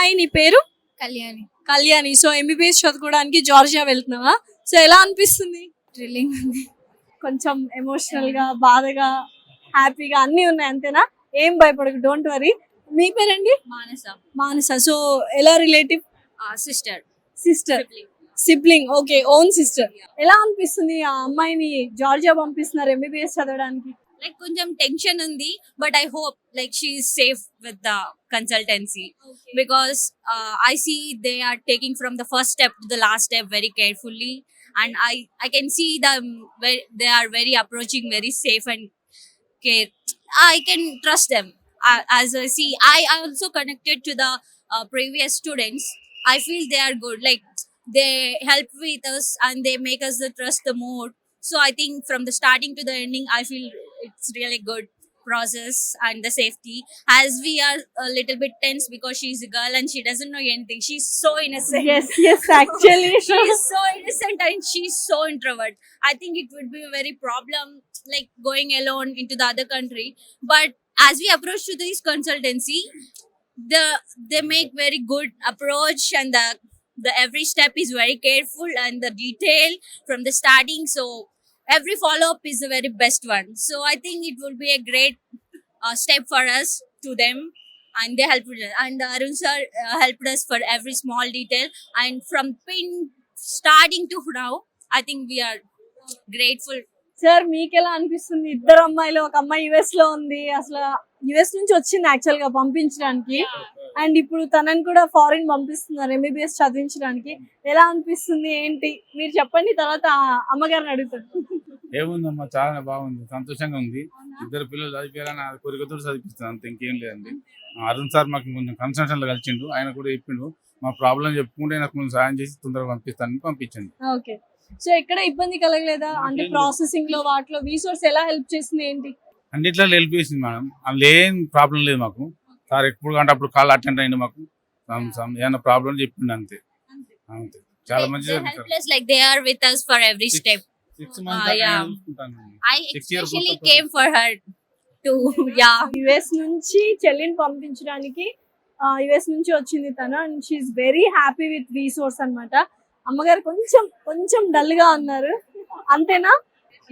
Hi, నీ పేరు? Kalyani. Kalyani. So MBBS చదువుకోవడానికి జార్జియా వెళ్తున్నావా? సో ఎలా అనిపిస్తుంది? థ్రిల్లింగ్ ఉంది. కొంచెం ఎమోషనల్ గా, బాధగా, హ్యాపీగా అన్ని ఉన్నాయి అంతేనా? ఏం భయపడకు, డోంట్ వరీ. మీ పేరండి? మానస. మానస. సో ఎలా relative? Sister. Sister, sibling. Okay, own sister. ఎలా అనిపిస్తుంది ఆ అమ్మాయిని జార్జియా పంపిస్తున్నారు ఎంబీబీఎస్ చదవడానికి? లైక్ కొంచెం టెన్షన్ ఉంది, but I hope like she is safe with the consultancy because I see they are taking from the first step to the last step very carefully, and I can see them they are very approaching very safe and care. I can trust them. As I see, I also connected to the previous students. I feel they are good. Like they help with us and they make us the trust the more. So I think from the starting to the ending, I feel it's really good process and the safety. As we are a little bit tense because she's a girl and she doesn't know anything. She's so innocent. Yes, actually. She is so innocent and she's so introvert. I think it would be a very problem like going alone into the other country. But as we approach to this consultancy, they make very good approach, and the every step is very careful and the detail from the starting. So every follow up is the very best one. So I think it will be a great step for us to them, and they helped us. And Arun sir helped us for every small detail, and from pin starting to now, I think we are grateful. Sir, మీకు ఎలా అనిపిస్తుంది? ఇద్దరు అమ్మాయిలు, ఒక అమ్మాయి US లో ఉంది, అసలు యుఎస్ నుంచి వచ్చింది యాక్చువల్ గా పంపించడానికి, అండ్ ఇప్పుడు తనని కూడా ఫారిన్ పంపిస్తున్నారు ఎంబీబీఎస్ చదివించడానికి. ఎలా అనిపిస్తుంది, ఏంటి మీరు చెప్పండి, తర్వాత అమ్మగారిని అడుగుతారు. ఏముందమ్మా, చాలా బాగుంది, సంతోషంగా ఉంది. ఇద్దరు పిల్లలు చదివించాలని ఆ కోరికతో చదివిస్తాను, అంత ఇంకేం లేదండి. అరుణ్ సార్ మాకు కొంచెం కన్సల్టెంట్ లో కలిసిండు, ఆయన కూడా చెప్పిండు మా ప్రాబ్లం చెప్పుకుంటే నాకు కొంచెం సాయం చేసి తొందరగా పంపిస్తానని పంపించండి. ఓకే. సో ఎక్కడ ఇబ్బంది కలగలేదా? అంటే ప్రాసెసింగ్ లో వాటిలో వీసోర్స్ ఎలా హెల్ప్ చేసింది, ఏంటి? అన్నిట్లో హెల్ప్ చేసింది మేడం, అందులో ఏం ప్రాబ్లం లేదు మాకు. సార్ ఎప్పుడు కంటే అప్పుడు కాల్ అటెండ్ అయ్యింది, మాకు ఏమైనా ప్రాబ్లం చెప్పిండు, అంతే అంతే. చాలా మంచిగా help us, like they are with us for every step. 6 months yeah. చూసుకుంటాను. I especially came for her to US నుంచి చెల్లిని పంపించడానికి యుఎస్ నుంచి వచ్చింది తను, and she's very happy with resource అన్నమాట. అమ్మగారు కొంచెం డల్ గా ఉన్నారు, అంతేనా?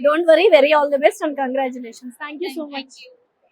Don't worry, very all the best and congratulations. Thank you so much.